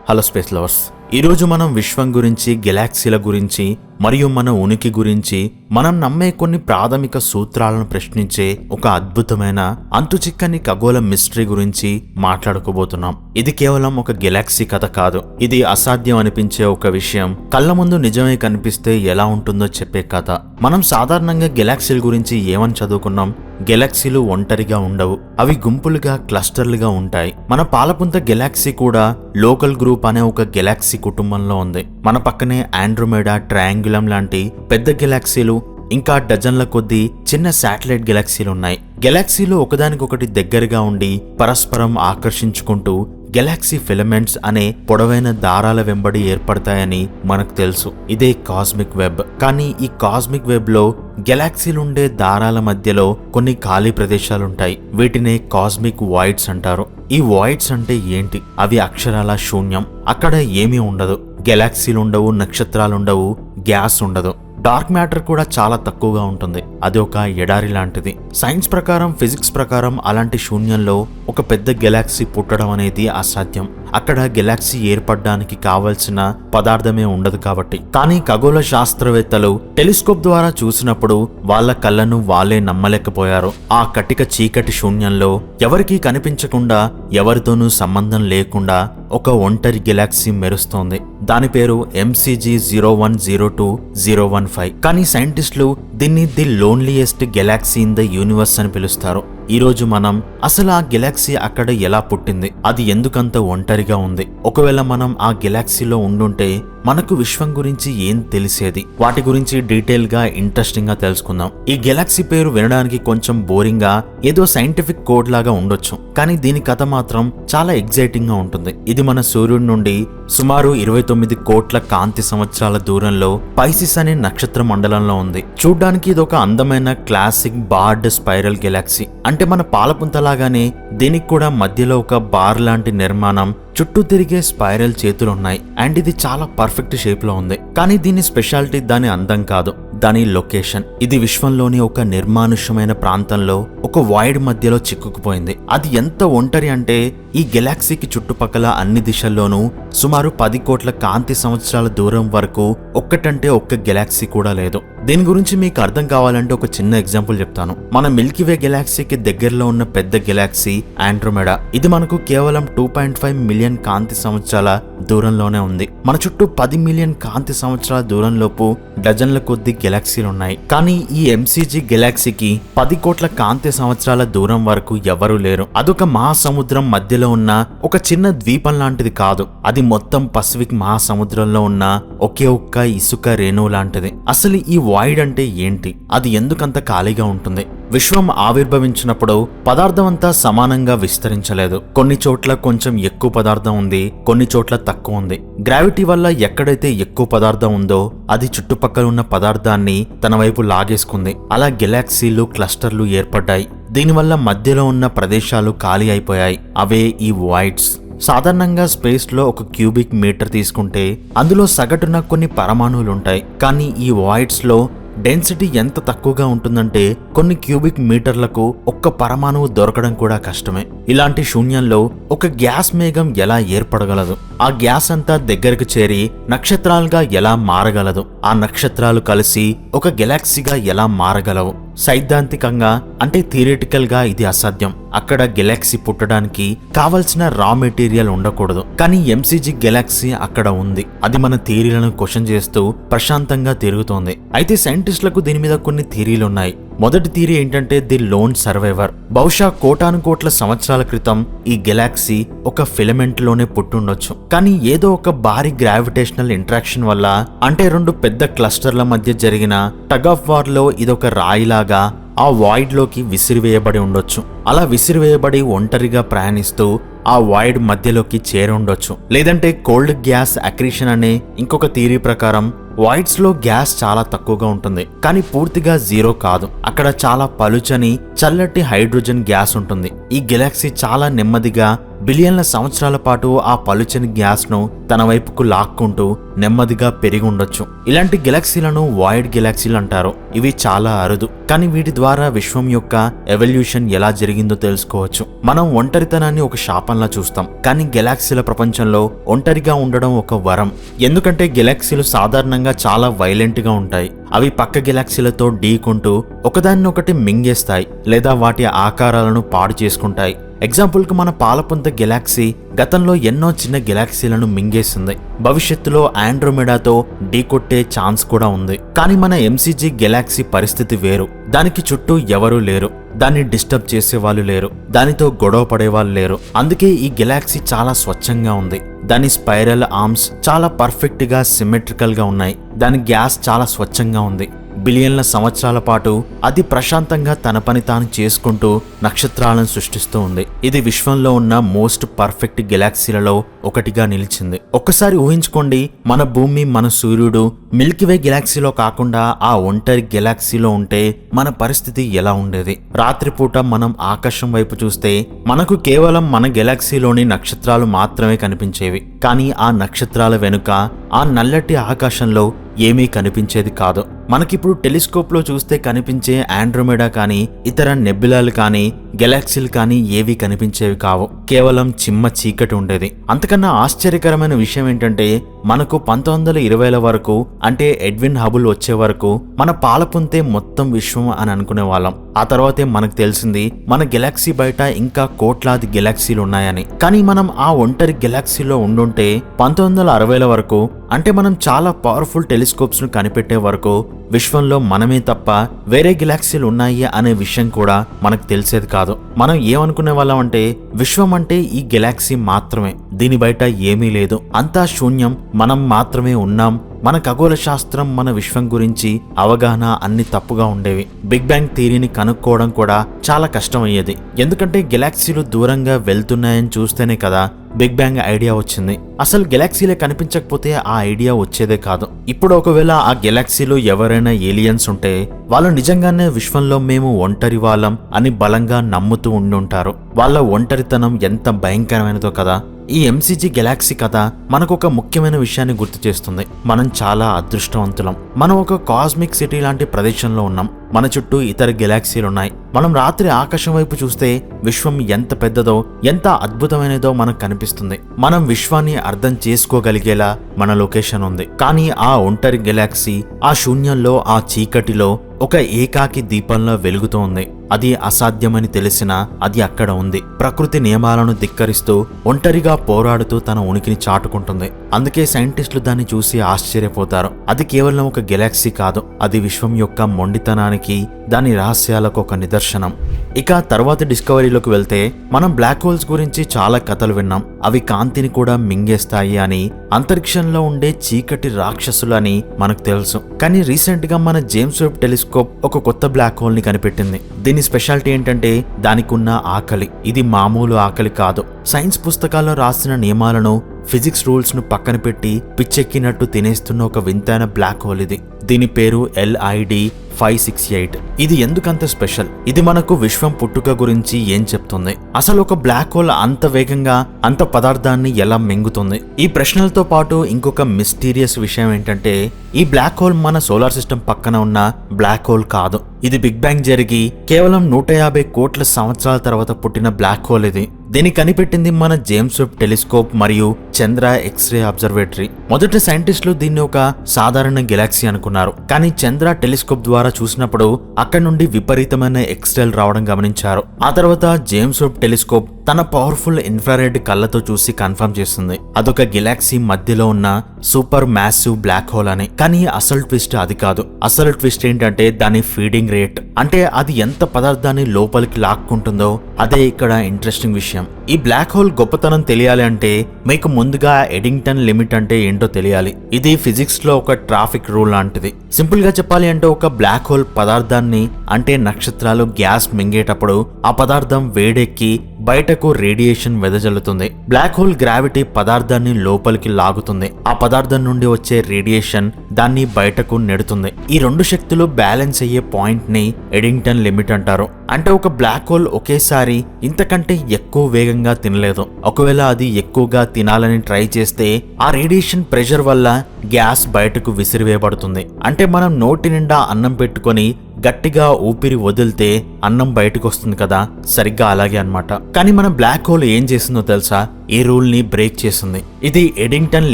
Hello space lovers, ఈరోజు మనం విశ్వం గురించి, గెలాక్సీల గురించి మరియు మన ఉనికి గురించి, మనం నమ్మే కొన్ని ప్రాథమిక సూత్రాలను ప్రశ్నించే ఒక అద్భుతమైన అంతుచిక్కని ఖగోళ మిస్టరీ గురించి మాట్లాడుకోబోతున్నాం. ఇది కేవలం ఒక గెలాక్సీ కథ కాదు. ఇది అసాధ్యం అనిపించే ఒక విషయం కళ్ళ ముందు నిజమే కనిపిస్తే ఎలా ఉంటుందో చెప్పే కథ. మనం సాధారణంగా గెలాక్సీల గురించి ఏమని చదువుకున్నాం? గెలాక్సీలు ఒంటరిగా ఉండవు, అవి గుంపులుగా, క్లస్టర్లుగా ఉంటాయి. మన పాలపుంత గెలాక్సీ కూడా లోకల్ గ్రూప్ అనే ఒక గెలాక్సీ కుటుంబంలో ఉంది. మన పక్కనే ఆండ్రోమేడా, ట్రయాంగులం లాంటి పెద్ద గెలాక్సీలు, ఇంకా డజన్ల కొద్దీ చిన్న శాటిలైట్ గెలాక్సీలు ఉన్నాయి. గెలాక్సీలు ఒకదానికొకటి దగ్గరగా ఉండి పరస్పరం ఆకర్షించుకుంటూ గెలాక్సీ ఫిలమెంట్స్ అనే పొడవైన దారాల వెంబడి ఏర్పడతాయని మనకు తెలుసు. ఇదే కాస్మిక్ వెబ్. కానీ ఈ కాస్మిక్ వెబ్ లో గెలాక్సీలుండే దారాల మధ్యలో కొన్ని ఖాళీ ప్రదేశాలుంటాయి. వీటినే కాస్మిక్ వాయిడ్స్ అంటారు. ఈ వాయిడ్స్ అంటే ఏంటి? అవి అక్షరాల శూన్యం. అక్కడ ఏమీ ఉండదు. గెలాక్సీలుండవు, నక్షత్రాలుండవు, గ్యాస్ ఉండదు. డార్క్ మ్యాటర్ కూడా చాలా తక్కువగా ఉంటుంది. అది ఒక ఎడారి లాంటిది. సైన్స్ ప్రకారం, ఫిజిక్స్ ప్రకారం అలాంటి శూన్యంలో ఒక పెద్ద గెలాక్సీ పుట్టడం అనేది అసాధ్యం. అక్కడ గెలాక్సీ ఏర్పడడానికి కావలసిన పదార్థమే ఉండదు కాబట్టి. కానీ ఖగోళ శాస్త్రవేత్తలు టెలిస్కోప్ ద్వారా చూసినప్పుడు వాళ్ళ కళ్ళను వాళ్ళే నమ్మలేకపోయారు. ఆ కటిక చీకటి శూన్యంలో ఎవరికీ కనిపించకుండా, ఎవరితోనూ సంబంధం లేకుండా ఒక ఒంటరి గెలాక్సీ మెరుస్తోంది. దాని పేరు MCG 0102-015. కానీ సైంటిస్టులు దీన్ని the loneliest galaxy in the universe అని పిలుస్తారు. ఈ రోజు మనం అసలు ఆ గెలాక్సీ అక్కడ ఎలా పుట్టింది, అది ఎందుకంత ఒంటరిగా ఉంది, ఒకవేళ మనం ఆ గెలాక్సీలో ఉండుంటే మనకు విశ్వం గురించి ఏం తెలిసేది, వాటి గురించి డీటెయిల్ గా, ఇంట్రెస్టింగ్ గా తెలుసుకుందాం. ఈ గెలాక్సీ పేరు వినడానికి కొంచెం బోరింగ్ గా, ఏదో సైంటిఫిక్ కోడ్ లాగా ఉండొచ్చు. కానీ దీని కథ మాత్రం చాలా ఎగ్జైటింగ్ గా ఉంటుంది. ఇది మన సూర్యుడి నుండి సుమారు 29 కోట్ల కాంతి సంవత్సరాల దూరంలో పైసిస్ అనే నక్షత్ర మండలంలో ఉంది. చూడ్డానికి ఇది ఒక అందమైన క్లాసిక్ బార్డ్ స్పైరల్ గెలాక్సీ. అంటే మన పాలపుంతలాగానే దీనికి కూడా మధ్యలో ఒక బార్ లాంటి నిర్మాణం, చుట్టూ తిరిగే స్పైరల్ చేతులున్నాయి. అండ్ ఇది చాలా పర్ఫెక్ట్ షేప్ లో ఉంది. కానీ దీని స్పెషాలిటీ దాని అందం కాదు, దాని లొకేషన్. ఇది విశ్వంలోని ఒక నిర్మానుష్యమైన ప్రాంతంలో ఒక వాయిడ్ మధ్యలో చిక్కుకుపోయింది. అది ఎంత ఒంటరి అంటే ఈ గెలాక్సీకి చుట్టుపక్కల అన్ని దిశల్లోనూ సుమారు 10 కోట్ల కాంతి సంవత్సరాల దూరం వరకు ఒక్కటంటే ఒక్క గెలాక్సీ కూడా లేదు. దీని గురించి మీకు అర్థం కావాలంటే ఒక చిన్న ఎగ్జాంపుల్ చెప్తాను. మన మిల్కీవే గెలాక్సీకి దగ్గరలో ఉన్న పెద్ద గెలాక్సీ ఆండ్రోమేడా. ఇది మనకు కేవలం 2.5 మిలియన్ కాంతి సంవత్సరాల దూరంలోనే ఉంది. మన చుట్టూ 10 మిలియన్ కాంతి సంవత్సరాల దూరంలోపు డజన్ల కొద్ది గెలాక్సీలు ఉన్నాయి. కానీ ఈ MCG గెలాక్సీకి 10 కోట్ల కాంతి సంవత్సరాల దూరం వరకు ఎవరూ లేరు. అదొక మహాసముద్రం మధ్యలో ఉన్న ఒక చిన్న ద్వీపం లాంటిది కాదు. అది మొత్తం పసిఫిక్ మహాసముద్రంలో ఉన్న ఒకే ఒక్క ఇసుక రేణువు లాంటిది. అసలు ఈ వాయిడ్ అంటే ఏంటి? అది ఎందుకంత ఖాళీగా ఉంటుంది? విశ్వం ఆవిర్భవించినప్పుడు పదార్థం అంతా సమానంగా విస్తరించలేదు. కొన్ని చోట్ల కొంచెం ఎక్కువ పదార్థం ఉంది, కొన్ని చోట్ల తక్కువ ఉంది. గ్రావిటీ వల్ల ఎక్కడైతే ఎక్కువ పదార్థం ఉందో అది చుట్టుపక్కల ఉన్న పదార్థాన్ని తన వైపు లాగేసుకుంది. అలా గెలాక్సీలు, క్లస్టర్లు ఏర్పడ్డాయి. దీనివల్ల మధ్యలో ఉన్న ప్రదేశాలు ఖాళీ అయిపోయాయి. అవే ఈ వాయిడ్స్. సాధారణంగా స్పేస్ లో ఒక క్యూబిక్ మీటర్ తీసుకుంటే అందులో సగటున కొన్ని పరమాణువులుంటాయి. కానీ ఈ వాయిడ్స్ లో డెన్సిటీ ఎంత తక్కువగా ఉంటుందంటే కొన్ని క్యూబిక్ మీటర్లకు ఒక్క పరమాణువు దొరకడం కూడా కష్టమే. ఇలాంటి శూన్యంలో ఒక గ్యాస్ మేఘం ఎలా ఏర్పడగలదు? ఆ గ్యాస్ అంతా దగ్గరకు చేరి నక్షత్రాలుగా ఎలా మారగలదు? ఆ నక్షత్రాలు కలిసి ఒక గెలాక్సీగా ఎలా మారగలవు? సైద్ధాంతికంగా అంటే థియరిటికల్ గా ఇది అసాధ్యం. అక్కడ గెలాక్సీ పుట్టడానికి కావలసిన రా మెటీరియల్ ఉండకూడదు. కానీ MCG గెలాక్సీ అక్కడ ఉంది. అది మన థియరీలను క్వశ్చన్ చేస్తూ ప్రశాంతంగా తిరుగుతోంది. అయితే సైంటిస్టులకు దీని మీద కొన్ని థియరీలున్నాయి. మొదటి థియరీ ఏంటంటే ది లోన్ సర్వైవర్. బహుశా కోటాను కోట్ల సంవత్సరాల క్రితం ఈ గెలాక్సీ ఒక ఫిలమెంట్ లోనే పుట్టుండొచ్చు. కానీ ఏదో ఒక భారీ గ్రావిటేషనల్ ఇంట్రాక్షన్ వల్ల, అంటే రెండు పెద్ద క్లస్టర్ల మధ్య జరిగిన టగ్ ఆఫ్ వార్ లో ఇదొక రాయిలాగా ఆ వాయిడ్ లోకి విసిరివేయబడి ఉండొచ్చు. అలా విసిరివేయబడి ఒంటరిగా ప్రయాణిస్తూ ఆ వాయిడ్ మధ్యలోకి చేరుండొచ్చు. లేదంటే కోల్డ్ గ్యాస్ అక్రీషన్ అనే ఇంకొక థియరీ ప్రకారం వాయిడ్స్ లో గ్యాస్ చాలా తక్కువగా ఉంటుంది, కానీ పూర్తిగా జీరో కాదు. అక్కడ చాలా పలుచని చల్లటి హైడ్రోజన్ గ్యాస్ ఉంటుంది. ఈ గెలాక్సీ చాలా నెమ్మదిగా బిలియన్ల సంవత్సరాల పాటు ఆ పలుచని గ్యాస్ ను తన వైపుకు లాక్కుంటూ నెమ్మదిగా పెరిగి ఉండొచ్చు. ఇలాంటి గెలాక్సీలను వాయిడ్ గెలాక్సీలు అంటారు. ఇవి చాలా అరుదు, కానీ వీటి ద్వారా విశ్వం యొక్క ఎవల్యూషన్ ఎలా జరిగిందో తెలుసుకోవచ్చు. మనం ఒంటరితనాన్ని ఒక శాపంలా చూస్తాం, కానీ గెలాక్సీల ప్రపంచంలో ఒంటరిగా ఉండడం ఒక వరం. ఎందుకంటే గెలాక్సీలు సాధారణంగా చాలా వైలెంట్ గా ఉంటాయి. అవి పక్క గెలాక్సీలతో ఢీకొంటూ ఒకదాన్నొకటి మింగేస్తాయి లేదా వాటి ఆకారాలను పాడు చేసుకుంటాయి. ఎగ్జాంపుల్ కు మన పాలపుంత గెలాక్సీ గతంలో ఎన్నో చిన్న గెలాక్సీలను మింగేసింది. భవిష్యత్తులో ఆండ్రోమెడాతో ఢీకొట్టే ఛాన్స్ కూడా ఉంది. కానీ మన ఎంసీజీ గెలాక్సీ పరిస్థితి వేరు. దానికి చుట్టూ ఎవరూ లేరు, దాన్ని డిస్టర్బ్ చేసే వాళ్ళు లేరు, దానితో గొడవ పడేవాళ్ళు లేరు. అందుకే ఈ గెలాక్సీ చాలా స్వచ్ఛంగా ఉంది. దాని స్పైరల్ ఆర్మ్స్ చాలా పర్ఫెక్ట్ గా సిమెట్రికల్ గా ఉన్నాయి. దాని గ్యాస్ చాలా స్వచ్ఛంగా ఉంది. బిలియన్ల సంవత్సరాల పాటు అది ప్రశాంతంగా తన పని తాను చేసుకుంటూ నక్షత్రాలను సృష్టిస్తూ ఉంది. ఇది విశ్వంలో ఉన్న మోస్ట్ పర్ఫెక్ట్ గెలాక్సీలలో ఒకటిగా నిలిచింది. ఒక్కసారి ఊహించుకోండి, మన భూమి, మన సూర్యుడు మిల్కీవే గెలాక్సీలో కాకుండా ఆ ఒంటరి గెలాక్సీలో ఉంటే మన పరిస్థితి ఎలా ఉండేది? రాత్రిపూట మనం ఆకాశం వైపు చూస్తే మనకు కేవలం మన గెలాక్సీలోని నక్షత్రాలు మాత్రమే కనిపించేవి. కానీ ఆ నక్షత్రాల వెనుక ఆ నల్లటి ఆకాశంలో ఏమీ కనిపించేది కాదు. మనకిప్పుడు టెలిస్కోప్ లో చూస్తే కనిపించే ఆండ్రోమెడా కానీ ఇతర నెబ్యులాలు కానీ గెలాక్సీలు కానీ ఏవీ కనిపించేవి కావు. కేవలం చిమ్మ చీకటి ఉండేది. అంతకన్నా ఆశ్చర్యకరమైన విషయం ఏంటంటే మనకు 1920ల వరకు, అంటే ఎడ్విన్ హబుల్ వచ్చే వరకు మన పాలపుంతే మొత్తం విశ్వం అని అనుకునే వాళ్ళం. ఆ తర్వాతే మనకు తెలిసింది మన గెలాక్సీ బయట ఇంకా కోట్లాది గెలాక్సీలు ఉన్నాయని. కానీ మనం ఆ ఒంటరి గెలాక్సీలో ఉండుంటే 1960ల వరకు, అంటే మనం చాలా పవర్ఫుల్ టెలిస్కోప్స్ ను కనిపెట్టే వరకు విశ్వంలో మనమే తప్ప వేరే గెలాక్సీలు ఉన్నాయి అనే విషయం కూడా మనకు తెలిసేది కాదు. మనం ఏమనుకునే వాళ్ళం అంటే విశ్వం అంటే ఈ గెలాక్సీ మాత్రమే, దీని బయట ఏమీ లేదు, అంతా శూన్యం, మనం మాత్రమే ఉన్నాం. మన ఖగోళ శాస్త్రం, మన విశ్వం గురించి అవగాహన అన్ని తప్పుగా ఉండేవి. బిగ్ బ్యాంగ్ థియరీని కనుక్కోవడం కూడా చాలా కష్టమయ్యేది. ఎందుకంటే గెలాక్సీలు దూరంగా వెళ్తున్నాయని చూస్తేనే కదా బిగ్ బ్యాంగ్ ఐడియా వచ్చింది. అసలు గెలాక్సీలే కనిపించకపోతే ఆ ఐడియా వచ్చేదే కాదు. ఇప్పుడు ఒకవేళ ఆ గెలాక్సీలో ఎవరైనా ఏలియన్స్ ఉంటే వాళ్ళు నిజంగానే విశ్వంలో మేము ఒంటరి వాళ్ళం అని బలంగా నమ్ముతూ ఉండుంటారు. వాళ్ళ ఒంటరితనం ఎంత భయంకరమైనదో కదా. ఈ ఎంసీజీ గెలాక్సీ కథ మనకు ఒక ముఖ్యమైన విషయాన్ని గుర్తు చేస్తుంది. మనం చాలా అదృష్టవంతులం. మనం ఒక కాస్మిక్ సిటీ లాంటి ప్రదేశంలో ఉన్నాం. మన చుట్టూ ఇతర గెలాక్సీలున్నాయి. మనం రాత్రి ఆకాశం వైపు చూస్తే విశ్వం ఎంత పెద్దదో, ఎంత అద్భుతమైనదో మనకు కనిపిస్తుంది. మనం విశ్వాన్ని అర్థం చేసుకోగలిగేలా మన లొకేషన్ ఉంది. కానీ ఆ ఒంటరి గెలాక్సీ ఆ శూన్యంలో, ఆ చీకటిలో ఒక ఏకాకి దీపంలో వెలుగుతూ ఉంది. అది అసాధ్యమని తెలిసినా అది అక్కడ ఉంది. ప్రకృతి నియమాలను ధిక్కరిస్తూ ఒంటరిగా పోరాడుతూ తన ఉనికిని చాటుకుంటుంది. అందుకే సైంటిస్టులు దాన్ని చూసి ఆశ్చర్యపోతారు. అది కేవలం ఒక గెలాక్సీ కాదు, అది విశ్వం యొక్క మొండితనానికి, దాని రహస్యాలకు ఒక నిదర్శనం. ఇక తర్వాతి డిస్కవరీలోకి వెళ్తే మనం బ్లాక్ హోల్స్ గురించి చాలా కథలు విన్నాం. అవి కాంతిని కూడా మింగేస్తాయి అని, అంతరిక్షంలో ఉండే చీకటి రాక్షసులు అని మనకు తెలుసు. కానీ రీసెంట్ గా మన జేమ్స్ వెబ్ టెలిస్కోప్ ఒక కొత్త బ్లాక్ హోల్ ని కనిపెట్టింది. దీని స్పెషాలిటీ ఏంటంటే దానికున్న ఆకలి. ఇది మామూలు ఆకలి కాదు. సైన్స్ పుస్తకాల్లో రాసిన నియమాలను, ఫిజిక్స్ రూల్స్ ను పక్కన పెట్టి పిచ్చెక్కినట్టు తినేస్తున్న ఒక వింతైన బ్లాక్ హోల్ ఇది. దీని పేరు LID 568. ఇది ఎందుకంత స్పెషల్? ఇది మనకు విశ్వం పుట్టుక గురించి ఏం చెప్తుంది? అసలు ఒక బ్లాక్ హోల్ అంత వేగంగా అంత పదార్థాన్ని ఎలా మింగుతుంది? ఈ ప్రశ్నలతో పాటు ఇంకొక మిస్టీరియస్ విషయం ఏంటంటే ఈ బ్లాక్ హోల్ మన సోలార్ సిస్టమ్ పక్కన ఉన్న బ్లాక్ హోల్ కాదు. ఇది బిగ్ బ్యాంగ్ జరిగి కేవలం 150 కోట్ల సంవత్సరాల తర్వాత పుట్టిన బ్లాక్ హోల్ ఇది. దీన్ని కనిపెట్టింది మన జేమ్స్ వెబ్ టెలిస్కోప్ మరియు చంద్ర ఎక్స్రే అబ్జర్వేటరీ. మొదట సైంటిస్టులు దీన్ని ఒక సాధారణ గెలాక్సీ అనుకున్నారు. కానీ చంద్ర టెలిస్కోప్ ద్వారా చూసినప్పుడు అక్కడ నుండి విపరీతమైన ఎక్స్రేలు రావడం గమనించారు. ఆ తర్వాత జేమ్స్ వెబ్ టెలిస్కోప్ తన పవర్ఫుల్ ఇన్ఫ్రారెడ్ కళ్ళతో చూసి కన్ఫర్మ్ చేస్తుంది అదొక గెలాక్సీ మధ్యలో ఉన్న సూపర్ మ్యాసివ్ బ్లాక్ హోల్ అని. కానీ అసలు ట్విస్ట్ అది కాదు. అసలు ట్విస్ట్ ఏంటంటే దాని ఫీడింగ్ రేట్. అంటే అది ఎంత పదార్థాన్ని లోపలికి లాక్కుంటుందో అదే ఇక్కడ ఇంట్రెస్టింగ్ విషయం. ఈ బ్లాక్ హోల్ గొప్పతనం తెలియాలి అంటే మీకు ముందుగా ఎడింగ్టన్ లిమిట్ అంటే ఏంటో తెలియాలి. ఇది ఫిజిక్స్ లో ఒక ట్రాఫిక్ రూల్ లాంటిది. సింపుల్ గా చెప్పాలి అంటే ఒక బ్లాక్ హోల్ పదార్థాన్ని, అంటే నక్షత్రాలు గ్యాస్ మింగేటప్పుడు ఆ పదార్థం వేడెక్కి బయటకు రేడియేషన్ వెదజల్లుతుంది. బ్లాక్ హోల్ గ్రావిటీ పదార్థాన్ని లోపలికి లాగుతుంది. ఆ పదార్థం పదార్థం నుండి వచ్చే రేడియేషన్ దాన్ని బయటకు నెడుతుంది. ఈ రెండు శక్తులు బ్యాలెన్స్ అయ్యే పాయింట్ ని ఎడింగ్టన్ లిమిట్ అంటారు. అంటే ఒక బ్లాక్ హోల్ ఒకేసారి ఇంతకంటే ఎక్కువ వేగంగా తినలేదు. ఒకవేళ అది ఎక్కువగా తినాలని ట్రై చేస్తే ఆ రేడియేషన్ ప్రెషర్ వల్ల గ్యాస్ బయటకు విసిరివేయబడుతుంది. అంటే మనం నోటి నిండా అన్నం పెట్టుకొని గట్టిగా ఊపిరి వదిలితే అన్నం బయటకు వస్తుంది కదా, సరిగ్గా అలాగే అన్నమాట. కానీ మన బ్లాక్ హోల్ ఏం చేసిందో తెలుసా? ఈ రూల్ ని బ్రేక్ చేసింది. ఇది ఎడింగ్టన్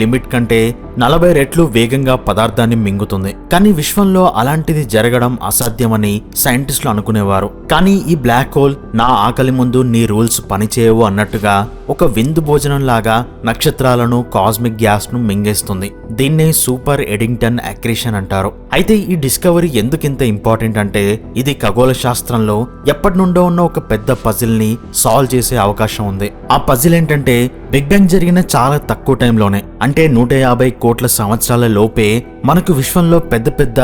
లిమిట్ కంటే 40 రెట్లు వేగంగా పదార్థాన్ని మింగుతుంది. కానీ విశ్వంలో అలాంటిది జరగడం అసాధ్యమని సైంటిస్టులు అనుకునేవారు. కానీ ఈ బ్లాక్ హోల్ నా ఆకలి ముందు నీ రూల్స్ పనిచేయవు అన్నట్టుగా ఒక విందు భోజనం లాగా నక్షత్రాలను, కాస్మిక్ గ్యాస్ ను మింగేస్తుంది. దీన్నే సూపర్ ఎడింగ్టన్ అక్రీషన్ అంటారు. అయితే ఈ డిస్కవరీ ఎందుకింత ఇంపార్టెంట్ అంటే ఇది ఖగోళ శాస్త్రంలో ఎప్పటి నుండో ఉన్న ఒక పెద్ద పజిల్ ని సాల్వ్ చేసే అవకాశం ఉంది. ఆ పజిల్ ఏంటంటే బిగ్ బ్యాంగ్ జరిగిన చాలా తక్కువ టైంలోనే, అంటే 150 కోట్ల సంవత్సరాల లోపే మనకు విశ్వంలో పెద్ద పెద్ద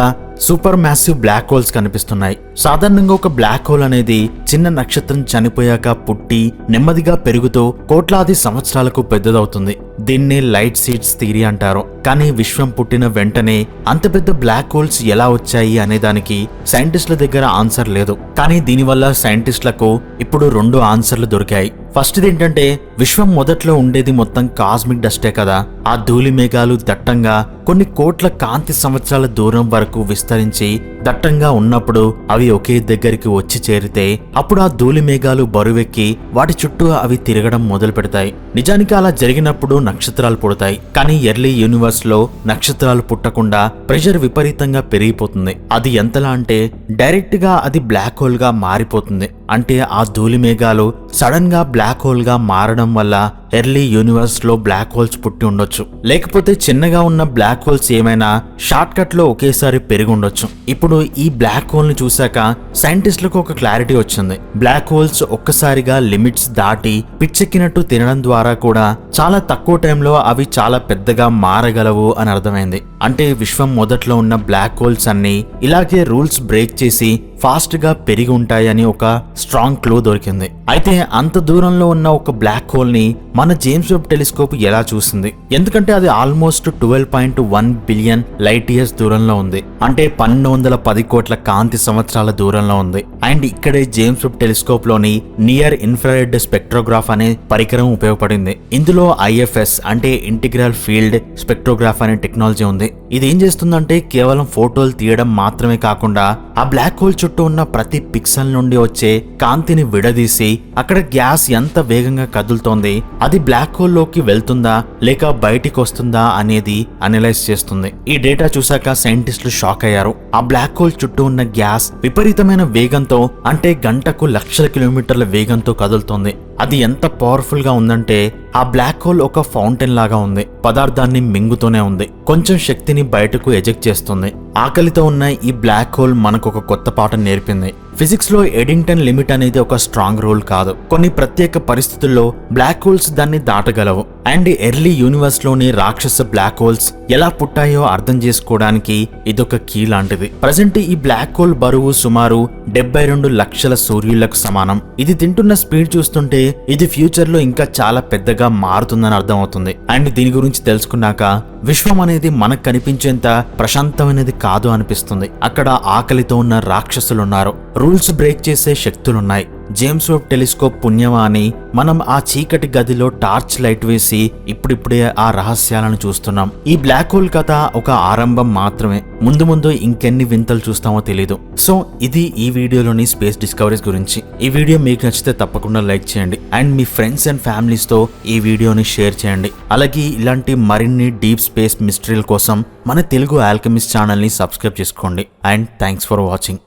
సూపర్ మ్యాసివ్ బ్లాక్ హోల్స్ కనిపిస్తున్నాయి. సాధారణంగా ఒక బ్లాక్ హోల్ అనేది చిన్న నక్షత్రం చనిపోయాక పుట్టి నెమ్మదిగా పెరుగుతూ కోట్లాది సంవత్సరాలకు పెద్దదవుతుంది. దీన్ని లైట్ సీడ్స్ థియరీ అంటారు. కానీ విశ్వం పుట్టిన వెంటనే అంత పెద్ద బ్లాక్ హోల్స్ ఎలా వచ్చాయి అనే దానికి సైంటిస్టుల దగ్గర ఆన్సర్ లేదు. కానీ దీనివల్ల సైంటిస్టులకు ఇప్పుడు 2 ఆన్సర్లు దొరికాయి. ఫస్ట్ ఏంటంటే విశ్వం మొదట్లో ఉండేది మొత్తం కాస్మిక్ డస్టే కదా. ఆ ధూళి మేఘాలు దట్టంగా కొన్ని కోట్ల కాంతి సంవత్సరాల దూరం వరకు విస్తరించి దట్టంగా ఉన్నప్పుడు అవి ఒకే దగ్గరికి వచ్చి చేరితే అప్పుడు ఆ ధూళి మేఘాలు బరువెక్కి వాటి చుట్టూ అవి తిరగడం మొదలు పెడతాయి. నిజానికి అలా జరిగినప్పుడు నక్షత్రాలు పుడతాయి. కానీ ఎర్లీ యూనివర్స్ లో నక్షత్రాలు పుట్టకుండా ప్రెషర్ విపరీతంగా పెరిగిపోతుంది. అది ఎంతలా అంటే డైరెక్ట్ గా అది బ్లాక్ హోల్ గా మారిపోతుంది. అంటే ఆ ధూళి మేఘాలు సడన్ గా బ్లాక్ హోల్ గా మారడం వల్ల ఎర్లీ యూనివర్స్ లో బ్లాక్ హోల్స్ పుట్టి ఉండొచ్చు. లేకపోతే చిన్నగా ఉన్న బ్లాక్ హోల్స్ ఏమైనా షార్ట్ కట్ లో ఒకేసారి పెరిగి ఉండొచ్చు. ఇప్పుడు ఈ బ్లాక్ హోల్ ని చూశాక సైంటిస్టులకు ఒక క్లారిటీ వచ్చింది. బ్లాక్ హోల్స్ ఒక్కసారిగా లిమిట్స్ దాటి పిచ్చెక్కినట్టు తినడం ద్వారా కూడా చాలా తక్కువ టైంలో అవి చాలా పెద్దగా మారగలవు అని అర్థమైంది. అంటే విశ్వం మొదట్లో ఉన్న బ్లాక్ హోల్స్ అన్ని ఇలాగే రూల్స్ బ్రేక్ చేసి ఫాస్ట్ గా పెరిగి ఉంటాయని ఒక స్ట్రాంగ్ క్లూ దొరికింది. అయితే అంత దూరంలో ఉన్న ఒక బ్లాక్ హోల్ ని మన జేమ్స్ వెబ్ టెలిస్కోప్ ఎలా చూసింది? ఎందుకంటే అది ఆల్మోస్ట్ 12.1 బిలియన్ లైట్ ఇయర్స్ దూరంలో ఉంది. అంటే 1210 కోట్ల కాంతి సంవత్సరాల దూరంలో ఉంది. అండ్ ఇక్కడే జేమ్స్ వెబ్ టెలిస్కోప్ లోని నియర్ ఇన్ఫ్రారెడ్ స్పెక్ట్రోగ్రాఫ్ అనే పరికరం ఉపయోగపడింది. ఇందులో IFS అంటే ఇంటిగ్రల్ ఫీల్డ్ స్పెక్ట్రోగ్రాఫ్ అనే టెక్నాలజీ ఉంది. ఇది ఏం చేస్తుందంటే కేవలం ఫోటోలు తీయడం మాత్రమే కాకుండా ఆ బ్లాక్ హోల్ చుట్టూ ఉన్న ప్రతి పిక్సెల్ నుండి వచ్చే కాంతిని విడదీసి అక్కడ గ్యాస్ ఎంత వేగంగా కదులుతోంది, అది బ్లాక్ హోల్ లోకి వెళ్తుందా లేక బయటికి వస్తుందా అనేది అనలైజ్ చేస్తుంది. ఈ డేటా చూసాక సైంటిస్టులు షాక్ అయ్యారు. ఆ బ్లాక్ హోల్ చుట్టూ ఉన్న గ్యాస్ విపరీతమైన వేగంతో, అంటే గంటకు లక్షల కిలోమీటర్ల వేగంతో కదులుతోంది. అది ఎంత పవర్ఫుల్ గా ఉందంటే ఆ బ్లాక్ హోల్ ఒక ఫౌంటైన్ లాగా ఉంది. పదార్థాన్ని మింగుతూనే ఉంది. కొంచెం శక్తిని బయటకు ఎజెక్ట్ చేస్తుంది. ఆకలితో ఉన్న ఈ బ్లాక్ హోల్ మనకు ఒక కొత్త పాఠం నేర్పింది. ఫిజిక్స్ లో ఎడింగ్టన్ లిమిట్ అనేది ఒక స్ట్రాంగ్ రూల్ కాదు. కొన్ని ప్రత్యేక పరిస్థితుల్లో బ్లాక్ హోల్స్ దాన్ని దాటగలవు. అండ్ ఎర్లీ యూనివర్స్ లోని రాక్షస బ్లాక్ హోల్స్ ఎలా పుట్టాయో అర్థం చేసుకోవడానికి ఇదొక కీ లాంటిది. ప్రజెంట్ ఈ బ్లాక్ హోల్ బరువు సుమారు 72 లక్షల సూర్యులకు సమానం. ఇది తింటున్న స్పీడ్ చూస్తుంటే ఇది ఫ్యూచర్ లో ఇంకా చాలా పెద్దగా మారుతుందని అర్థం అవుతుంది. అండ్ దీని గురించి తెలుసుకున్నాక విశ్వం అనేది మనకు కనిపించేంత ప్రశాంతమైనది కాదు అనిపిస్తుంది. అక్కడ ఆకలితో ఉన్న రాక్షసులున్నారు. రూల్స్ బ్రేక్ చేసే శక్తులున్నాయి. జేమ్స్ వెబ్ టెలిస్కోప్ పుణ్యమా అని మనం ఆ చీకటి గదిలో టార్చ్ లైట్ వేసి ఇప్పుడిప్పుడే ఆ రహస్యాలను చూస్తున్నాం. ఈ బ్లాక్ హోల్ కథ ఒక ఆరంభం మాత్రమే. ముందు ముందు ఇంకెన్ని వింతలు చూస్తామో తెలీదు. సో ఇది ఈ వీడియోలోని స్పేస్ డిస్కవరీస్ గురించి. ఈ వీడియో మీకు నచ్చితే తప్పకుండా లైక్ చేయండి. And me friends and families తో ఈ వీడియోని షేర్ చేయండి. అలాగే ఇలాంటి మరిన్ని డీప్ స్పేస్ మిస్టరీల కోసం మన తెలుగు ఆల్కెమిస్ట్ ఛానల్ ని సబ్స్క్రైబ్ చేసుకోండి. And thanks for watching.